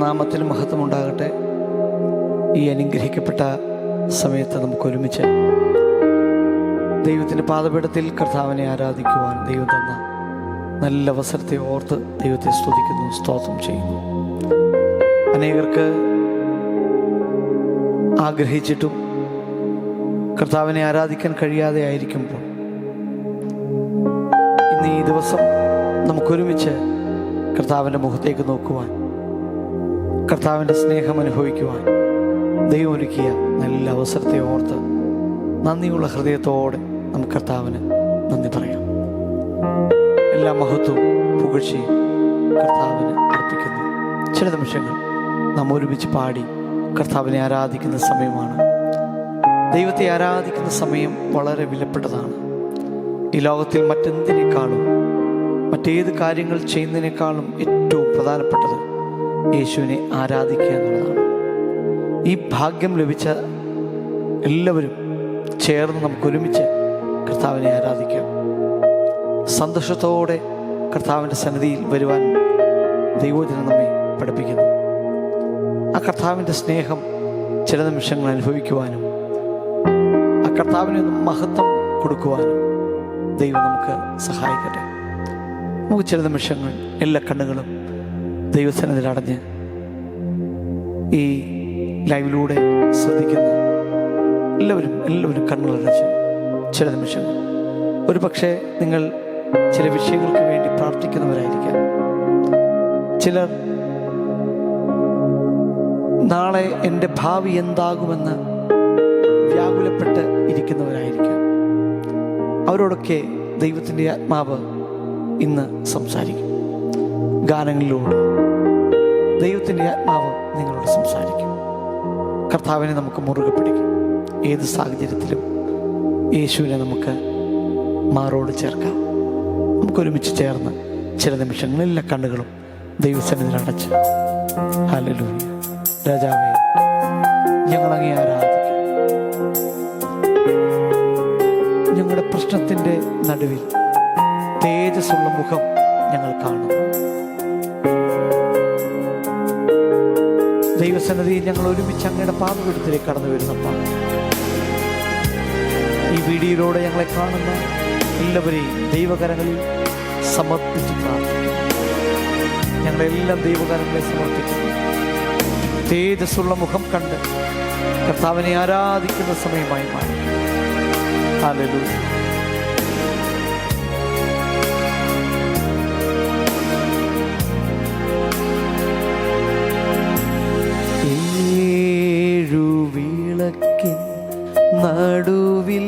ദൈവനാമത്തിന് മഹത്വമുണ്ടാകട്ടെ. ഈ അനുഗ്രഹിക്കപ്പെട്ട സമയത്ത് നമുക്ക് ഒരുമിച്ച് ദൈവത്തിൻ്റെ പാദപീഠത്തിൽ കർത്താവിനെ ആരാധിക്കുവാൻ ദൈവം തന്ന നല്ല അവസരത്തെ ഓർത്ത് ദൈവത്തെ സ്തുതിക്കുന്നു, സ്തോത്രം ചെയ്യുന്നു. അനേകർക്ക് ആഗ്രഹിച്ചിട്ടും കർത്താവിനെ ആരാധിക്കാൻ കഴിയാതെ ആയിരിക്കുമ്പോൾ ഇന്ന് ഈ ദിവസം നമുക്കൊരുമിച്ച് കർത്താവിൻ്റെ മുഖത്തേക്ക് നോക്കുവാൻ, കർത്താവിൻ്റെ സ്നേഹം അനുഭവിക്കുവാൻ ദൈവം ഒരുക്കിയ നല്ല അവസരത്തെ ഓർത്ത് നന്ദിയുള്ള ഹൃദയത്തോടെ നമുക്ക് കർത്താവിന് നന്ദി പറയാം. എല്ലാ മഹത്വവും പുകഴ്ചയും കർത്താവിന് അർപ്പിക്കുന്നു. ചില നിമിഷങ്ങൾ നാം ഒരുമിച്ച് പാടി കർത്താവിനെ ആരാധിക്കുന്ന സമയമാണ്. ദൈവത്തെ ആരാധിക്കുന്ന സമയം വളരെ വിലപ്പെട്ടതാണ്. ഈ ലോകത്തിൽ മറ്റെന്തിനേക്കാളും മറ്റേത് കാര്യങ്ങൾ ചെയ്യുന്നതിനേക്കാളും ഏറ്റവും പ്രധാനപ്പെട്ടത് യേശുവിനെ ആരാധിക്കുക എന്നുള്ളതാണ്. ഈ ഭാഗ്യം ലഭിച്ച എല്ലാവരും ചേർന്ന് നമുക്കൊരുമിച്ച് കർത്താവിനെ ആരാധിക്കാം. സന്തോഷത്തോടെ കർത്താവിൻ്റെ സന്നിധിയിൽ വരുവാൻ ദൈവവചനം നമ്മെ പഠിപ്പിക്കുന്നു. ആ കർത്താവിൻ്റെ സ്നേഹം ചില നിമിഷങ്ങൾ അനുഭവിക്കുവാനും ആ കർത്താവിന് മഹത്വം കൊടുക്കുവാനും ദൈവം നമുക്ക് സഹായിക്കട്ടെ. നമുക്ക് ചില നിമിഷങ്ങൾ എല്ലാ കണ്ണുകളും ദൈവസന്നിധിയിൽ അടഞ്ഞ് ഈ ലൈവിലൂടെ ശ്രദ്ധിക്കുന്ന എല്ലാവരും കണ്ണുകളടച്ച് ചില നിമിഷങ്ങൾ, ഒരു പക്ഷേ നിങ്ങൾ ചില വിഷയങ്ങൾക്ക് വേണ്ടി പ്രാർത്ഥിക്കുന്നവരായിരിക്കാം. ചിലർ നാളെ എൻ്റെ ഭാവി എന്താകുമെന്ന് വ്യാകുലപ്പെട്ട് ഇരിക്കുന്നവരായിരിക്കാം. അവരോടൊക്കെ ദൈവത്തിൻ്റെ ആത്മാവ് ഇന്ന് സംസാരിക്കും. ഗാനങ്ങളിലൂടെ ദൈവത്തിൻ്റെ ആത്മാവ് നിങ്ങളോട് സംസാരിക്കും. കർത്താവിനെ നമുക്ക് മുറുകെ പിടിക്കും. ഏത് സാഹചര്യത്തിലും യേശുവിനെ നമുക്ക് മാറോട് ചേർക്കാം. നമുക്കൊരുമിച്ച് ചേർന്ന് ചില നിമിഷങ്ങൾ എല്ലാ കണ്ണുകളും ദൈവസന്നിധിയിൽ അടച്ച് ഹല്ലേലൂയ. രാജാവേ, ഞങ്ങളങ്ങേ ആരാധിക്കും. ഞങ്ങളുടെ പ്രശ്നത്തിൻ്റെ നടുവിൽ തേജസ്സുള്ള മുഖം ഞങ്ങൾ കാണുന്നു. ദൈവസന്നിധിയിൽ ഞങ്ങൾ ഒരുമിച്ച് അങ്ങയുടെ പാദപീഠത്തിലേക്ക് കടന്നു വരുന്നപ്പോൾ ഈ വീഡിയോയിലൂടെ ഞങ്ങളെ കാണുന്ന എല്ലാവരെയും ദൈവകരങ്ങളിൽ സമർപ്പിച്ച് പ്രാർത്ഥിക്കുന്നു. ഞങ്ങളെല്ലാം ദൈവകരങ്ങളെ സമർപ്പിക്കുന്നു. തേജസ്സുള്ള മുഖം കണ്ട് കർത്താവിനെ ആരാധിക്കുന്ന സമയമായി മാറി. ഹല്ലേലൂയ. നടുവിൽ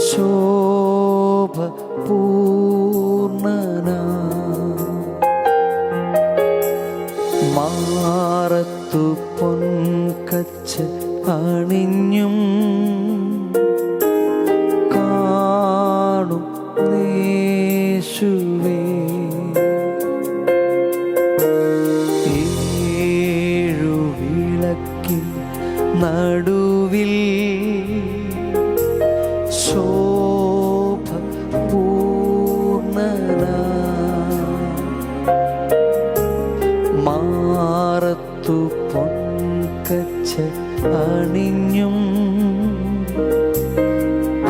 ശോഭ പൂർണ്ണന മാറത്തു പൊൻകച്ച് അണിഞ്ഞും കാണും യേശുവേ, നടുവിൽ ശോഭ പൂർണ്ണന മാറത്തു പൊൻകച്ച് അണിഞ്ഞും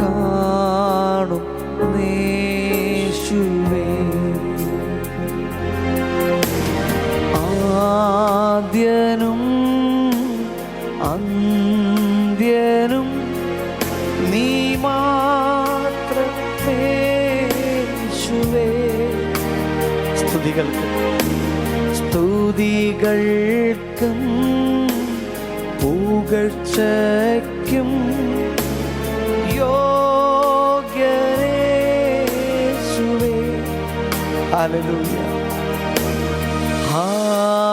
കാണും യേശുവേ, ആദ്യനും അന്ത്യനും നീ മാത്രമേ യേശുവേ. സ്തുതികൾക്കും പുകഴ്ചയ്ക്കും യോഗ്യനേ യേശുവേ. ഹല്ലേലൂയ. ഹല്ലേലൂയ.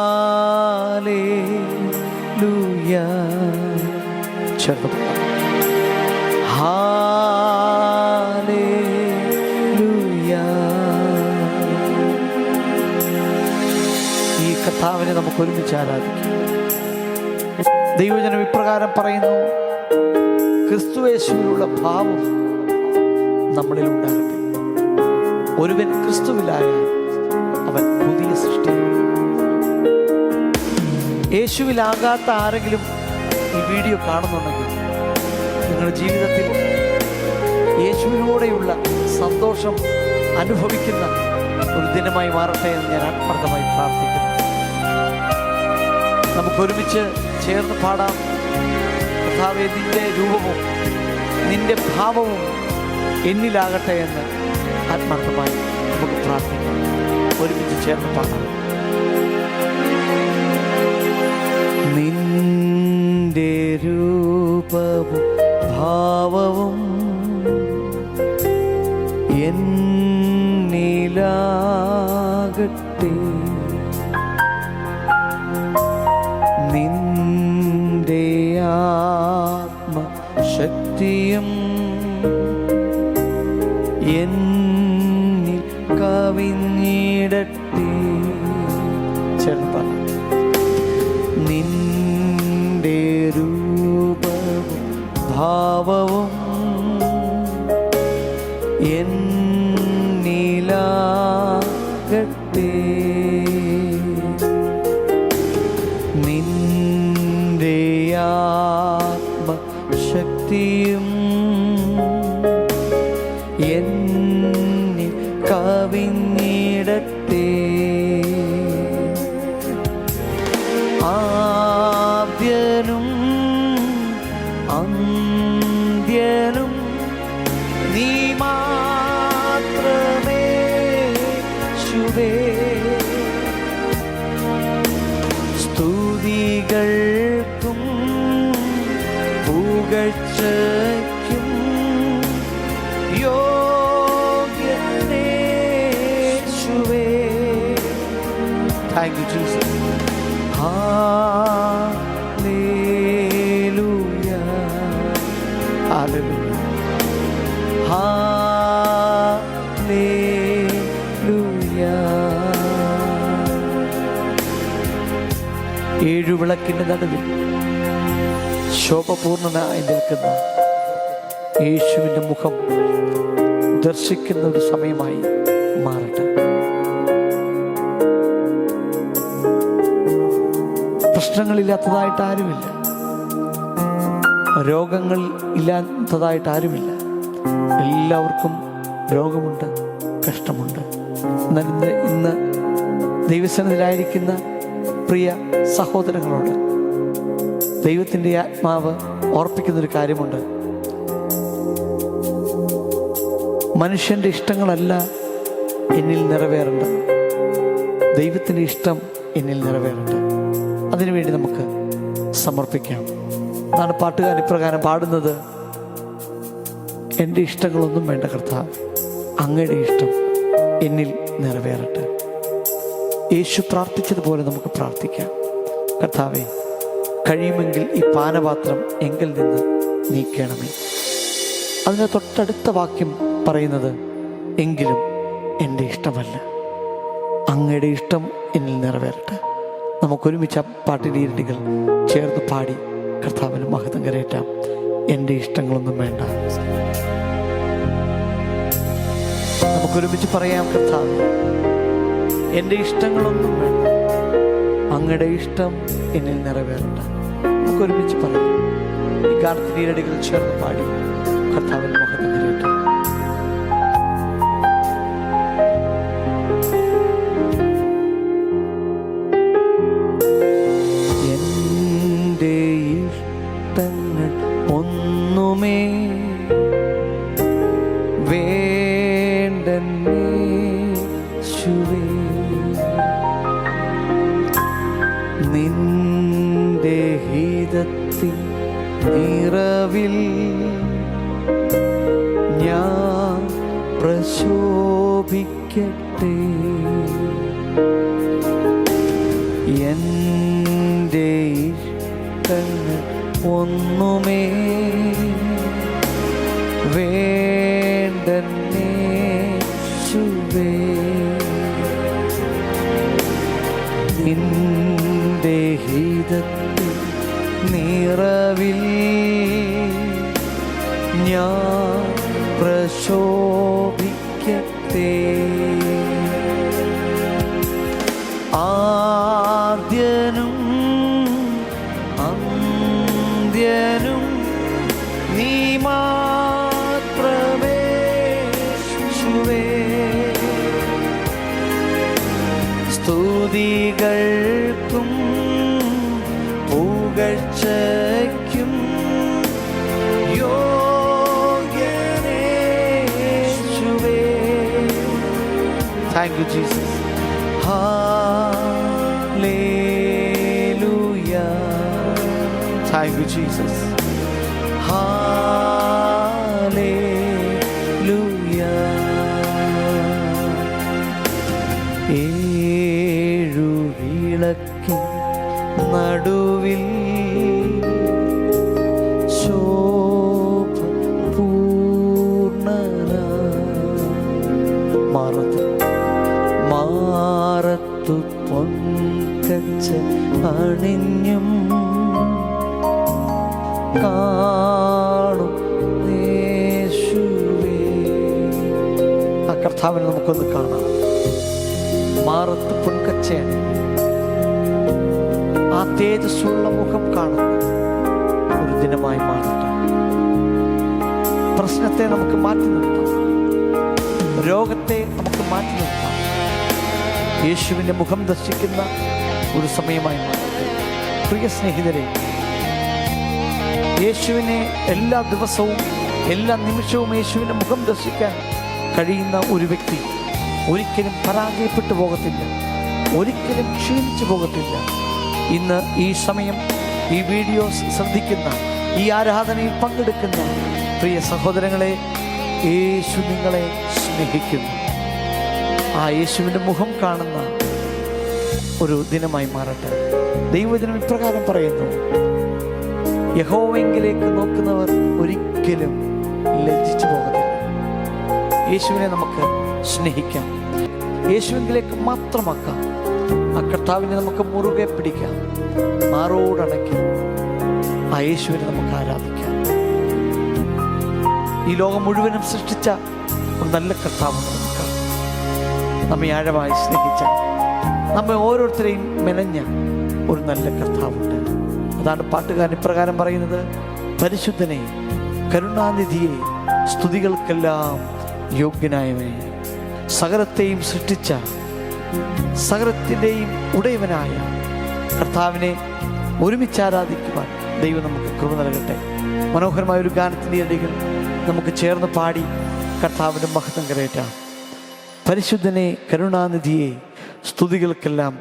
ഹല്ലേലൂയ. ഈ കർത്താവിനെ നമുക്ക് ഒരുമിച്ച് ആരാധിക്കാം. ദൈവജനം ഇപ്രകാരം പറയുന്നു: ക്രിസ്തുയേശുവിലുള്ള ഭാവം നമ്മളിൽ ഉണ്ടാകട്ടെ. ഒരുവൻ ക്രിസ്തുവിലായാൽ അവൻ പുതിയ സൃഷ്ടി. യേശുവിലാകാത്ത ആരെങ്കിലും ഈ വീഡിയോ കാണുന്നുണ്ടെങ്കിൽ നിങ്ങളുടെ ജീവിതത്തിൽ യേശുവിലൂടെയുള്ള സന്തോഷം അനുഭവിക്കുന്ന ഒരു ദിനമായി മാറട്ടെ എന്ന് ഞാൻ ആത്മാർത്ഥമായി പ്രാർത്ഥിക്കുന്നു. നമുക്കൊരുമിച്ച് ചേർന്ന് പാടാം. കർത്താവേ, നിന്റെ രൂപവും നിന്റെ ഭാവവും എന്നിലാകട്ടെ എന്ന് ആത്മാർത്ഥമായി നമുക്ക് പ്രാർത്ഥിക്കാം. ഒരുമിച്ച് ചേർന്ന് പാടാം. നിന്റെ രൂപവും ഭാവവും എന്നിലാകട്ടെ, നിന്റെ ആത്മശക്തിയും എന്നിൽ കവിഞ്ഞിടട്ടെ. ചേർന്ന് നിന്റെ രൂപവും ഭാവവും എന്നിലാകട്ടെ, നിന്റെ ആത്മശക്തിയും എന്നിൽ കവിഞ്ഞിടട്ടെ. ആദ്യനും അന്ത്യനും നീ മാത്രമേ യേശുവേ. സ്തുതികൾക്കും പുകഴ്ചയ്ക്കും യോഗ്യനേ യേശുവേ. Thank you Jesus. Hallelujah, hallelujah, hallelujah. ഏഴുവിളക്കിന്റെ നടുവിൽ ശോഭപൂർണനായി നിൽക്കുന്ന യേശുവിൻ്റെ മുഖം ദർശിക്കുന്ന ഒരു സമയമായി മാറട്ടെ. പ്രശ്നങ്ങളില്ലാത്തതായിട്ട് ആരുമില്ല, രോഗങ്ങൾ ഇല്ലാത്തതായിട്ട് ആരുമില്ല. എല്ലാവർക്കും രോഗമുണ്ട്, കഷ്ടമുണ്ട്. എന്നാൽ ഇന്ന് ദൈവസന്നിധിയിലായിരിക്കുന്ന പ്രിയ സഹോദരങ്ങളോട് ദൈവത്തിൻ്റെ ആത്മാവ് ഓർപ്പിക്കുന്നൊരു കാര്യമുണ്ട്. മനുഷ്യൻ്റെ ഇഷ്ടങ്ങളല്ല എന്നിൽ നിറവേറേണ്ടത്, ദൈവത്തിൻ്റെ ഇഷ്ടം എന്നിൽ നിറവേറേണ്ടത്. അതിനുവേണ്ടി നമുക്ക് സമർപ്പിക്കാം. അതാണ് പാട്ടുകാരൻ ഇപ്രകാരം പാടുന്നത്: എൻ്റെ ഇഷ്ടങ്ങളൊന്നും വേണ്ട കർത്താവ്, അങ്ങയുടെ ഇഷ്ടം എന്നിൽ നിറവേറട്ടെ. യേശു പ്രാർത്ഥിച്ചതുപോലെ നമുക്ക് പ്രാർത്ഥിക്കാം. കർത്താവേ, കഴിയുമെങ്കിൽ ഈ പാനപാത്രം എങ്കിൽ നിന്ന് നീക്കണമേ. അതിന് തൊട്ടടുത്ത വാക്യം പറയുന്നത് എങ്കിലും എൻ്റെ ഇഷ്ടമല്ല, അങ്ങയുടെ ഇഷ്ടം എന്നിൽ നിറവേറട്ടെ. നമുക്കൊരുമിച്ച് ആ പാട്ടിൻ്റെ ഇരട്ടികൾ ചേർന്ന് പാടി കർത്താവിന് മഹത്വം കരയറ്റാം. എൻ്റെ ഇഷ്ടങ്ങളൊന്നും വേണ്ട. നമുക്കൊരുമിച്ച് പറയാം: കർത്താവ്, എൻ്റെ ഇഷ്ടങ്ങളൊന്നും വേണ്ട, അങ്ങയുടെ ഇഷ്ടം എന്നിൽ നിറവേറട്ടെ. നമുക്കൊരുമിച്ച് പറയാം. ഈ ഗാനത്തിൻ്റെ ഇരടികൾ ചേർന്ന് പാടി കർത്താവിന് മഹത്വം കരയറ്റാം. എൻ്റെ ഇഷ്ടങ്ങൾ ഒന്നുമേ വേണ്ടന്നേ യേശുവേ, നിന്റെ ഹിതത്തിൻ നിറവിൽ ഞാൻ പ്രശോഭിക്കട്ടെ. എൻ്റെ ഇഷ്ടങ്ങൾ ഒന്നുമേ വേണ്ടന്നേ യേശുവേ, നിന്റെ ഹിതത്തിൻ നിറവിൽ ഞാൻ പ്രശോഭിക്കട്ടെ. ആദ്യനും സ്തുതികൾക്കും പുകഴ്ചയ്ക്കും യോഗ്യനേശുവേ. Thank you Jesus. Hallelujah. Thank you Jesus. Hallelujah. ഏഴു വിളക്കിൻ നടുവിൽ ശോഭ പൂർണ്ണ മാറത്തു പൊൻകച്ച അണിഞ്ഞും കാണും യേശുവേ. ആ കർത്താവിനെ നമുക്കൊന്ന് കാണാം. മാറത്ത് പൊൻകച്ചയാണ്. ആ തേജസ്സുള്ള മുഖം കാണുന്ന ഒരു ദിനമായി മാറട്ടെ. പ്രശ്നത്തെ നമുക്ക് മാറ്റി നിർത്താം. രോഗത്തെ നമുക്ക് മാറ്റി നിർത്താം. യേശുവിൻ്റെ മുഖം ദർശിക്കുന്ന ഒരു സമയമായി മാറട്ടെ. പ്രിയ സ്നേഹിതരെ, യേശുവിനെ എല്ലാ ദിവസവും എല്ലാ നിമിഷവും യേശുവിൻ്റെ മുഖം ദർശിക്കാൻ കഴിയുന്ന ഒരു വ്യക്തി ഒരിക്കലും പരാജയപ്പെട്ടു പോകത്തില്ല, ഒരിക്കലും ക്ഷീണിച്ചു പോകത്തില്ല. ഇന്ന് ഈ സമയം ഈ വീഡിയോസ് ശ്രദ്ധിക്കുന്ന, ഈ ആരാധനയിൽ പങ്കെടുക്കുന്ന പ്രിയ സഹോദരങ്ങളെ, യേശു നിങ്ങളെ സ്നേഹിക്കുന്നു. ആ യേശുവിൻ്റെ മുഖം കാണുന്ന ഒരു ദിനമായി മാറട്ടെ. ദൈവവചനം ഇപ്രകാരം പറയുന്നു, യഹോവയെങ്കിലേക്ക് നോക്കുന്നവർ ഒരിക്കലും ലജ്ജിച്ചു പോകത്തില്ല. യേശുവിനെ നമുക്ക് സ്നേഹിക്കാം, യേശുവിലേക്ക് മാത്രമാക്കാം. ആ കർത്താവിനെ നമുക്ക് മുറുകെ പിടിക്കാം, മാറോടണയ്ക്കാം. ആ യേശുവിനെ നമുക്ക് ആരാധിക്കാം. ഈ ലോകം മുഴുവനും സൃഷ്ടിച്ച ഒരു നല്ല കർത്താവുണ്ട് നമുക്ക്. നമ്മെ ആഴമായി സ്നേഹിച്ച, നമ്മെ ഓരോരുത്തരെയും മെനഞ്ഞ ഒരു നല്ല കർത്താവുണ്ട്. അതാണ് പാട്ടുകാരൻ ഇപ്രകാരം പറയുന്നത്, പരിശുദ്ധനെ, കരുണാനിധിയെ, സ്തുതികൾക്കെല്ലാം യോഗ്യനായവനെ, സകലത്തെയും സൃഷ്ടിച്ച സകലത്തിൻ്റെയും ഉടയവനായ കർത്താവിനെ ഒരുമിച്ച് ആരാധിക്കുവാൻ ദൈവം നമുക്ക് കൃപ നൽകട്ടെ. മനോഹരമായ ഒരു ഗാനത്തിൻ്റെ ഇടയിൽ നമുക്ക് ചേർന്ന് പാടി കർത്താവിൻ്റെ മഹത്വം കരയറ്റാം. പരിശുദ്ധനെ, കരുണാനിധിയെ, സ്തുതികൾക്കെല്ലാം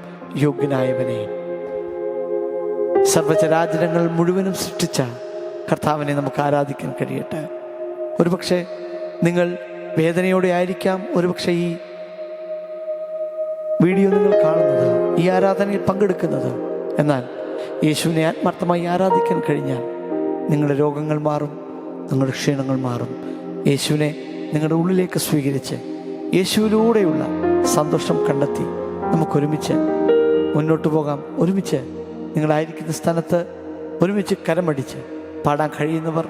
യോഗ്യനായവനെ, സർവചരാചരങ്ങൾ മുഴുവനും സൃഷ്ടിച്ച കർത്താവിനെ നമുക്ക് ആരാധിക്കാൻ കഴിയട്ടെ. ഒരുപക്ഷെ നിങ്ങൾ വേദനയോടെ ആയിരിക്കാം ഒരുപക്ഷെ ഈ വീഡിയോ നിങ്ങൾ കാണുന്നത്, ഈ ആരാധനയിൽ പങ്കെടുക്കുന്നത്. എന്നാൽ യേശുവിനെ ആത്മാർത്ഥമായി ആരാധിക്കാൻ കഴിഞ്ഞാൽ നിങ്ങളുടെ രോഗങ്ങൾ മാറും, നിങ്ങളുടെ ക്ഷീണങ്ങൾ മാറും. യേശുവിനെ നിങ്ങളുടെ ഉള്ളിലേക്ക് സ്വീകരിച്ച് യേശുവിലൂടെയുള്ള സന്തോഷം കണ്ടെത്തി നമുക്കൊരുമിച്ച് മുന്നോട്ട് പോകാം. ഒരുമിച്ച് നിങ്ങളായിരിക്കുന്ന സ്ഥലത്ത് ഒരുമിച്ച് കരമടിച്ച് പാടാൻ കഴിയുന്നവർ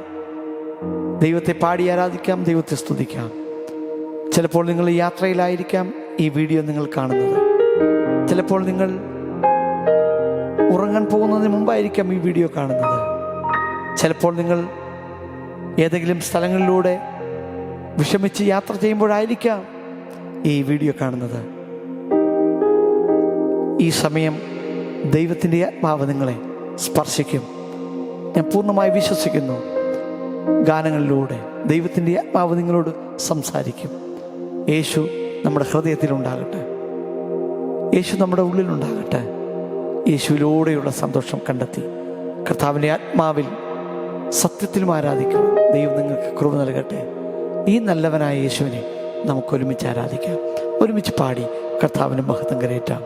ദൈവത്തെ പാടി ആരാധിക്കാം, ദൈവത്തെ സ്തുതിക്കാം. ചിലപ്പോൾ നിങ്ങൾ യാത്രയിലായിരിക്കാം ഈ വീഡിയോ നിങ്ങൾ കാണുന്നത്. ചിലപ്പോൾ നിങ്ങൾ ഉറങ്ങാൻ പോകുന്നതിന് മുമ്പായിരിക്കാം ഈ വീഡിയോ കാണുന്നത്. ചിലപ്പോൾ നിങ്ങൾ ഏതെങ്കിലും സ്ഥലങ്ങളിലൂടെ വിഷമിച്ച് യാത്ര ചെയ്യുമ്പോഴായിരിക്കാം ഈ വീഡിയോ കാണുന്നത്. ഈ സമയം ദൈവത്തിൻ്റെ ആത്മാവ് നിങ്ങളെ സ്പർശിക്കും, ഞാൻ പൂർണ്ണമായി വിശ്വസിക്കുന്നു. ഗാനങ്ങളിലൂടെ ദൈവത്തിൻ്റെ ആത്മാവ് നിങ്ങളോട് സംസാരിക്കും. യേശു നമ്മുടെ ഹൃദയത്തിലുണ്ടാകട്ടെ, യേശു നമ്മുടെ ഉള്ളിലുണ്ടാകട്ടെ. യേശുവിലൂടെയുള്ള സന്തോഷം കണ്ടെത്തി കർത്താവിൻ്റെ ആത്മാവിൽ സത്യത്തിലും ആരാധിക്കണം. ദൈവം നിങ്ങൾക്ക് കൃപ നൽകട്ടെ. ഈ നല്ലവനായ യേശുവിനെ നമുക്കൊരുമിച്ച് ആരാധിക്കാം, ഒരുമിച്ച് പാടി കർത്താവിന് മഹത്വം കരയറ്റാം.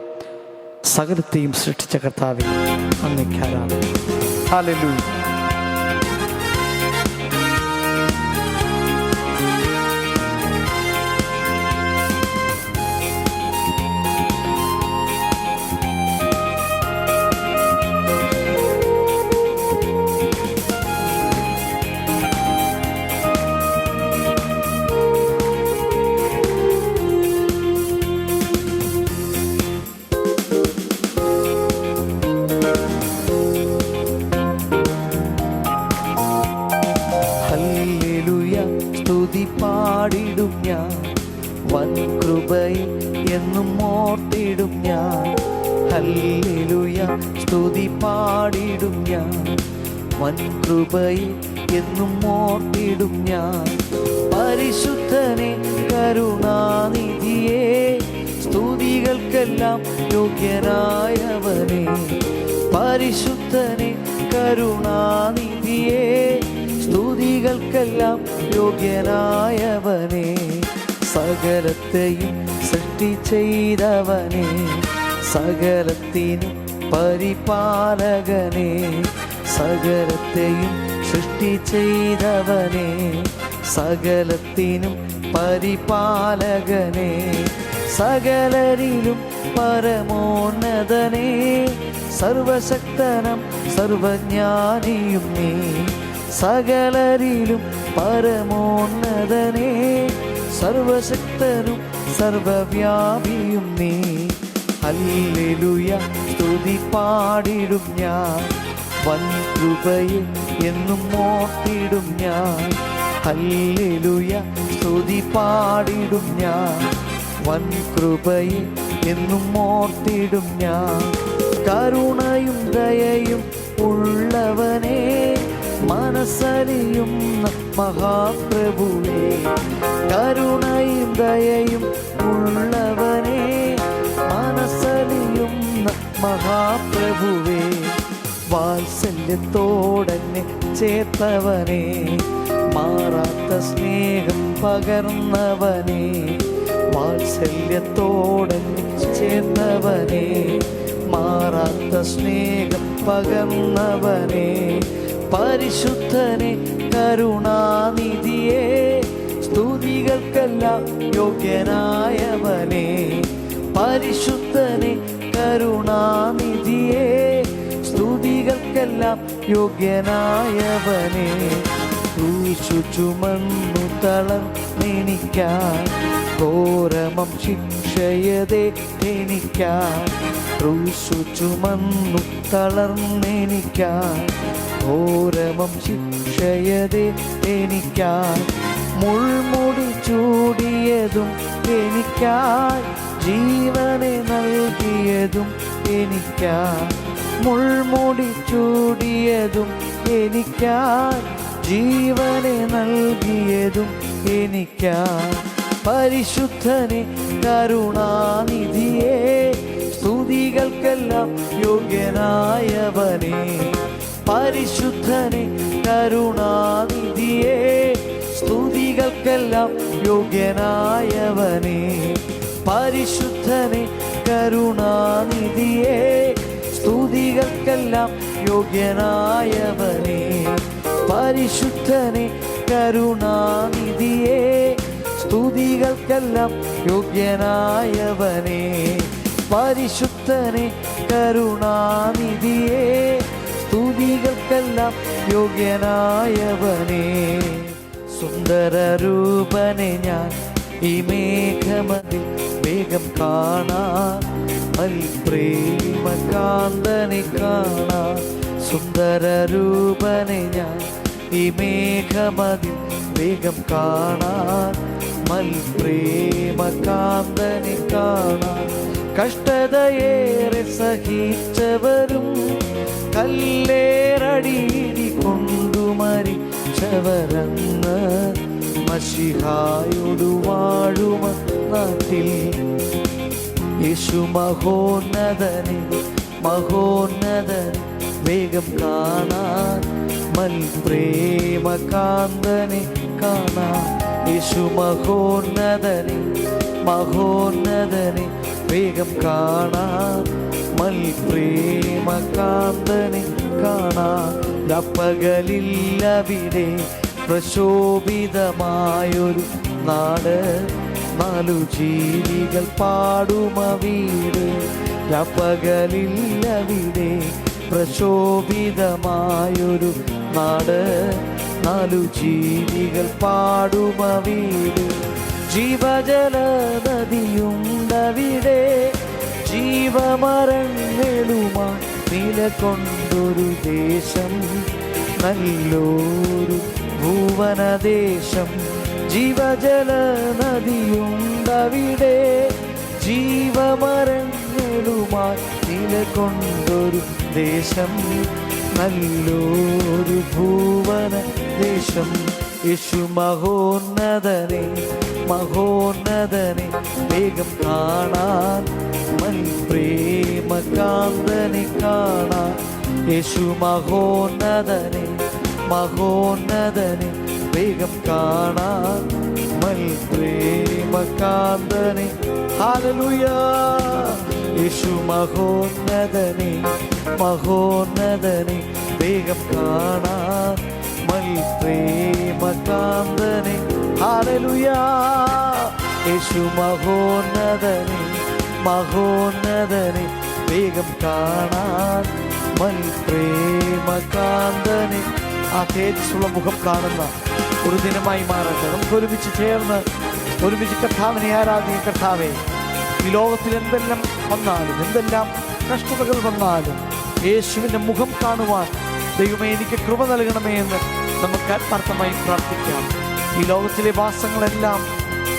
സകലത്തെയും സൃഷ്ടിച്ച കർത്താവിനെ അങ്ങേക്ക് ആരാധന. ഹല്ലേലൂയ. പാടിടും ഞാൻ, വൻ കൃപയിൽ എന്നും ഓർത്തിടും ഞാൻ. ഹല്ലേലൂയ സ്തുതി പാടിടും ഞാൻ, വൻ കൃപയെ എന്നും ഓർത്തിടും ഞാൻ. പരിശുദ്ധനെ കരുണാനിധിയെ സ്തുതികൾക്കെല്ലാം യോഗ്യനായവനെ. പരിശുദ്ധനെ കരുണാനിധിയെ സ്തുതികൾക്കെല്ലാം യോഗ്യനായവനെ. സകലത്തെയും സൃഷ്ടി ചെയ്തവനെ, സകലത്തിനും പരിപാലകനെ. സകലത്തെയും സൃഷ്ടി ചെയ്തവനെ, സകലത്തിനും പരിപാലകനെ. സകലരിലും പരമോന്നതനെ, സർവശക്തനും സർവജ്ഞാനിയും നീ. സകലരിലും പരമോന്നതനെ, സർവശക്തനും സർവവ്യാപിയും നീ. ഹല്ലേലൂയ സ്തുതി പാടിടും ഞാൻ, വൻ കൃപയെ എന്നും ഓർത്തിടും ഞാൻ. ഹല്ലേലൂയ സ്തുതി പാടിടും ഞാൻ, വൻ കൃപയെ എന്നും ഓർത്തിടും ഞാൻ. കരുണയും ദയയും ഉള്ളവനെ, മനസ്സലിയുന്ന മഹാപ്രഭുവേ. കരുണയും ദയയും ഉള്ളവനെ, മനസ്സലിയുന്ന മഹാപ്രഭുവേ. വാത്സല്യത്തോടെന്നെ ചേർത്തവനെ, മാറാത്ത സ്നേഹം പകർന്നവനെ. വാത്സല്യത്തോടെന്നെ ചേർത്തവനെ, മാറാത്ത സ്നേഹം പകർന്നവനെ. പരിശുദ്ധനെ കരുണാനിധിയെ സ്തുതികൾക്കെല്ലാം യോഗ്യനായവനെ. പരിശുദ്ധനെ കരുണാനിധിയെ സ്തുതികൾക്കെല്ലാം യോഗ്യനായവനെ. ക്രൂശു ചുമന്നു തളർന്നെനിക്കാൻ, ഘോരമം ശിക്ഷയതേ എനിക്കാൻ. ക്രൂശു ചുമന്നു തളർന്നെനിക്കാൻ, ഘോരമം ശിക്ഷയതേ എനിക്കാൻ. മുൾമുടി ചൂടിയതും എനിക്കായി, ജീവനെ നൽകിയതും എനിക്കായി. മുൾമുടി ചൂടിയതും എനിക്കായി, ജീവനെ നൽകിയതും എനിക്കായി. പരിശുദ്ധനെ കരുണാനിധിയെ സ്തുതികൾക്കെല്ലാം യോഗ്യനായവനെ. പരിശുദ്ധനെ കരുണാനിധിയെ സ്തുതികൾക്കെല്ലാം യോഗ്യനായവനെ. പരിശുദ്ധനെ കരുണാനിധിയെ സ്തുതികൾക്കെല്ലാം യോഗ്യനായവനെ. പരിശുദ്ധനെ കരുണാനിധിയെ സ്തുതികൾക്കെല്ലാം യോഗ്യനായവനെ. പരിശുദ്ധനെ കരുണാനിധിയെ സ്തുതികൾക്കെല്ലാം യോഗ്യനായവനെ. സുന്ദരരൂപനെ ഞാൻ ഈ മേഘമതിൽ വേഗം കാണാൻ, പ്രേമകാന്തനെ കാണാൻ. സുന്ദരരൂപനെ ഞാൻ ഈ മേഘമതിൽ വേഗം കാണാൻ, പ്രേമകാന്തനെ കാണാൻ. കഷ്ടതയേറെ സഹിച്ചവരും കല്ലേറടിയിടി കൊണ്ടു മരിച്ചവരന്ന്, മശിഹായോടു വാഴുമ നാട്ടിൽ. യേശു മഹോന്നതനെ മഹോന്നതനെ വേഗം കാണാൻ, പ്രേമകാന്തനെ കാണാൻ. യേശു മഹോന്നതനെ മഹോന്നതനെ വേഗം കാണാൻ, പ്രേമകാന്തനെ കാണാൻ. രാപ്പകലില്ലവിടെ പ്രശോഭിതമായൊരു നാട്, നാലു ജീവികൾ പാടുമ വീട്. രാപ്പകലില്ലവിടെ പ്രശോഭിതമായൊരു നാട്, നാലു ജീവികൾ പാടുമ വീട്. ജീവജല നദിയുണ്ടവിടെ, ജീവമരങ്ങളുമായി നിലകൊണ്ടൊരു ദേശം, നല്ലൊരു ഭുവനദേശം. ജീവജല നദിയുണ്ടവിടെ, ജീവമരങ്ങൾ വാതിലുകളുമായി നിലകൊണ്ടൊരു ദേശം, നല്ലൊരു ഭൂവന ദേശം. യേശു മഹോന്നതനെ, മഹോന്നതനെ വേഗം കാണാൻ, പ്രേമകാന്തനെ കാണാൻ. യേശു മഹോന്നതനെ, മഹോന്നതനെ വേഗം കാണാൻ, പ്രേമകാന്തനെ. ഹല്ലേലൂയ. യേശു മഹോന്നതനെ, മഹോന്നതനെ വേഗം കാണാൻ, പ്രേമകാന്തനെ. ഹല്ലേലൂയ. യേശു മഹോന്നതനെ, മഹോന്നതനെ വേഗം കാണാൻ, പ്രേമകാന്തനെ. ആ തേജസ്സുള്ള മുഖം കാണുന്ന ഒരു ദിനമായി മാറട്ടെ. നമുക്ക് ഒരുമിച്ച് ചേർന്ന് ഒരുമിച്ച് കർത്താവിനെ ആരാധിക്കും. കർത്താവേ, ഈ ലോകത്തിൽ എന്തെല്ലാം വന്നാലും, എന്തെല്ലാം കഷ്ടതകൾ വന്നാലും യേശുവിൻ്റെ മുഖം കാണുവാൻ ദൈവമേ എനിക്ക് കൃപ നൽകണമേ എന്ന് നമുക്ക് ആത്മാർത്ഥമായി പ്രാർത്ഥിക്കാം. ഈ ലോകത്തിലെ വാസങ്ങളെല്ലാം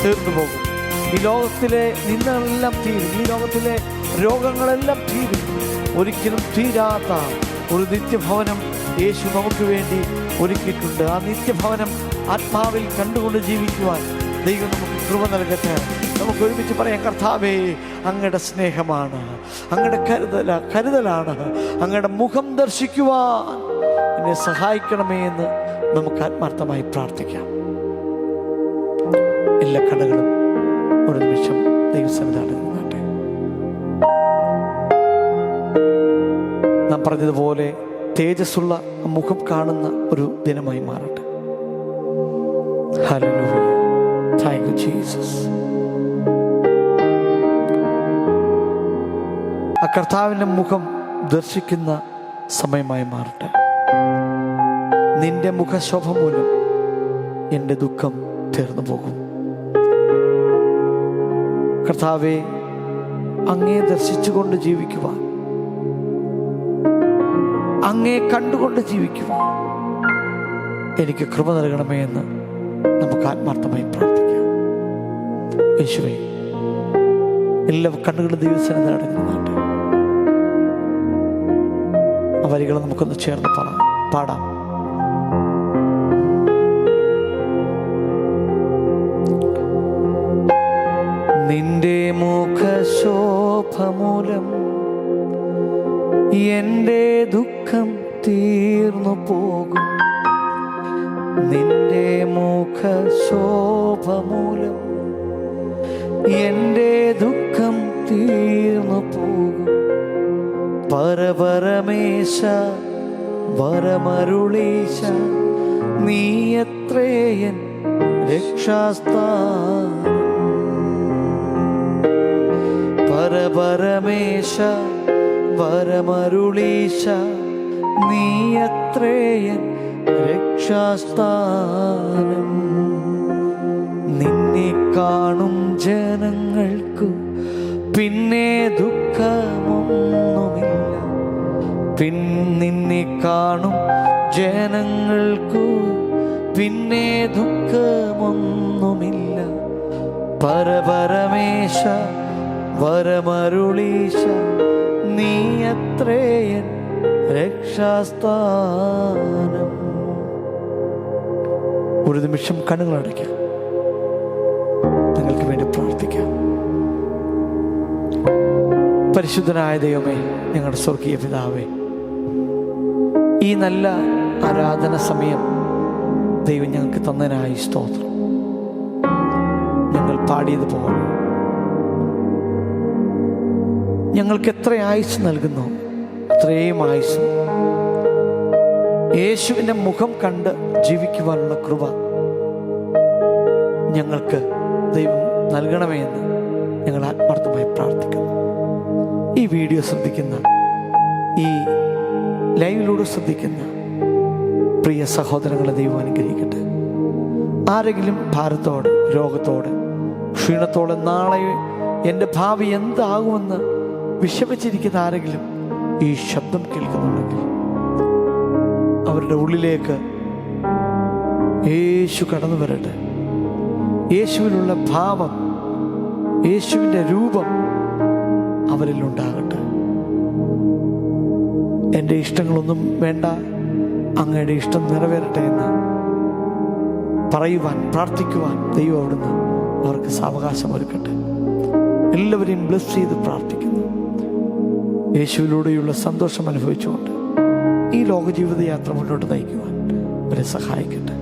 തീർന്നു പോകും. ഈ ലോകത്തിലെ നിന്ദകളെല്ലാം തീരും. ഈ ലോകത്തിലെ രോഗങ്ങളെല്ലാം തീരും. ഒരിക്കലും തീരാത്ത ഒരു നിത്യഭവനം യേശു നമുക്ക് വേണ്ടി ഒരുക്കിയിട്ടുണ്ട്. ആ നിത്യഭവനം ആത്മാവിൽ കണ്ടുകൊണ്ട് ജീവിക്കുവാൻ ദൈവം നമുക്ക് കൃപ നൽകട്ടെ. നമുക്ക് ഒരുമിച്ച് പറയാം, കർത്താവേ, അങ്ങയുടെ സ്നേഹമാണ്, അങ്ങയുടെ കരുതലാണ്, അങ്ങയുടെ മുഖം ദർശിക്കുവാൻ എന്നെ സഹായിക്കണമേ എന്ന് നമുക്ക് ആത്മാർത്ഥമായി പ്രാർത്ഥിക്കാം. എല്ലാ കടകളും ഒരു നിമിഷം ദൈവസന്നിധിയിൽ നിന്നാട്ടെ. നാം പറഞ്ഞതുപോലെ തേജസ്സുള്ള മുഖം കാണുന്ന ഒരു ദിനമായി മാറട്ടെ. ഹല്ലേലൂയ. Thank you Jesus. ആ കർത്താവിൻ്റെ മുഖം ദർശിക്കുന്ന സമയമായി മാറട്ടെ. നിന്റെ മുഖശോഭ മൂലം എൻ്റെ ദുഃഖം തീർന്നു പോകും. കർത്താവെ, അങ്ങേ ദർശിച്ചുകൊണ്ട് ജീവിക്കുവാൻ, അങ്ങേ കണ്ടുകൊണ്ട് ജീവിക്കുവാൻ എനിക്ക് കൃപ നൽകണമേ എന്ന് നമുക്ക് ആത്മാർത്ഥമായി പ്രാർത്ഥിക്കാം. യേശുവേ, എല്ലാ കണ്ണുകളും ദൈവസന്നിധിയിൽ അടങ്ങുന്നതാട്ടെ. ആ വരികൾ നമുക്കൊന്ന് ചേർന്ന് പാടാം. നിന്റെ മുഖശോഭ മൂലം എൻ്റെ ദുഃഖം തീർന്നു പോകും. നിന്റെ മുഖശോഭ മൂലം എൻ്റെ ദുഃഖം തീർന്നു പോകും. പരപരമേശ വരമരുളീശ, നീ എത്രയൻ രക്ഷാസ്ഥാനം. പരപരമേശ വരമരുളീശ, നീ എത്രയൻ രക്ഷാസ്ഥാനം. നിന്നെ കാണും ജനങ്ങൾക്കു പിന്നെ ദുഃഖമൊന്നുമില്ല. നിന്നെ കാണും ജനങ്ങൾക്കു പിന്നെ ദുഃഖമൊന്നുമില്ല. പരപരമേശ വരമരുളീശ, നീ അത്രയൻ രക്ഷാസ്ഥാനം. ഒരു നിമിഷം കണ്ണുകളടയ്ക്കാം, നിങ്ങൾക്ക് വേണ്ടി പ്രാർത്ഥിക്കാം. പരിശുദ്ധനായ ദൈവമേ, ഞങ്ങളുടെ സ്വർഗീയ പിതാവേ, ഈ നല്ല ആരാധന സമയം ദൈവം ഞങ്ങൾക്ക് തന്നതിനായി സ്തോത്രം. ഞങ്ങൾ പാടിയതുപോലെ ഞങ്ങൾക്ക് എത്ര ആയുസ് നൽകുന്നു അത്രയും ആയുസ് യേശുവിൻ്റെ മുഖം കണ്ട് ജീവിക്കുവാനുള്ള കൃപ ഞങ്ങൾക്ക് ദൈവം നൽകണമേ എന്ന് ഞങ്ങൾ ആത്മാർത്ഥമായി പ്രാർത്ഥിക്കുന്നു. ഈ വീഡിയോ ശ്രദ്ധിക്കുന്ന, ഈ ലൈവിലൂടെ ശ്രദ്ധിക്കുന്ന പ്രിയ സഹോദരങ്ങളെ ദൈവം അനുഗ്രഹിക്കട്ടെ. ആരെങ്കിലും ഭാരത്തോടെ, രോഗത്തോടെ, ക്ഷീണത്തോടെ, നാളെ എൻ്റെ ഭാവി എന്താകുമെന്ന് വിഷമിച്ചിരിക്കുന്ന ആരെങ്കിലും ഈ ശബ്ദം കേൾക്കുന്നുണ്ടെങ്കിൽ അവരുടെ ഉള്ളിലേക്ക് യേശു കടന്നു വരട്ടെ. യേശുവിനുള്ള ഭാവം, യേശുവിൻ്റെ രൂപം അവരിൽ ഉണ്ടാകട്ടെ. എൻ്റെ ഇഷ്ടങ്ങളൊന്നും വേണ്ട, അങ്ങയുടെ ഇഷ്ടം നിറവേറട്ടെ എന്ന് പറയുവാൻ, പ്രാർത്ഥിക്കുവാൻ ദൈവം അവിടുന്ന് അവർക്ക് സാവകാശം ഒരുക്കട്ടെ. എല്ലാവരെയും ബ്ലെസ് ചെയ്ത് പ്രാർത്ഥിക്കുന്നു. യേശുവിലൂടെയുള്ള സന്തോഷം അനുഭവിച്ചുകൊണ്ട് ഈ ലോക ജീവിതയാത്ര മുന്നോട്ട് നയിക്കുവാൻ അവരെ സഹായിക്കട്ടെ.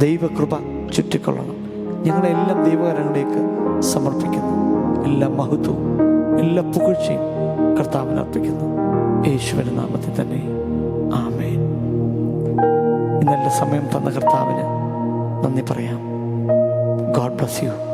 ദൈവകൃപ ചുറ്റിക്കൊള്ളണം. ഞങ്ങളെല്ലാം ദൈവകരങ്ങളിലേക്ക് സമർപ്പിക്കുന്നു. എല്ലാ മഹത്വവും എല്ലാ പുകഴ്ചയും കർത്താവിന് അർപ്പിക്കുന്നു. യേശുവിന്റെ നാമത്തിൽ തന്നെ ആമേൻ. ഇന്നെല്ലാം സമയം തന്ന കർത്താവിന് നന്ദി പറയാം. God bless you.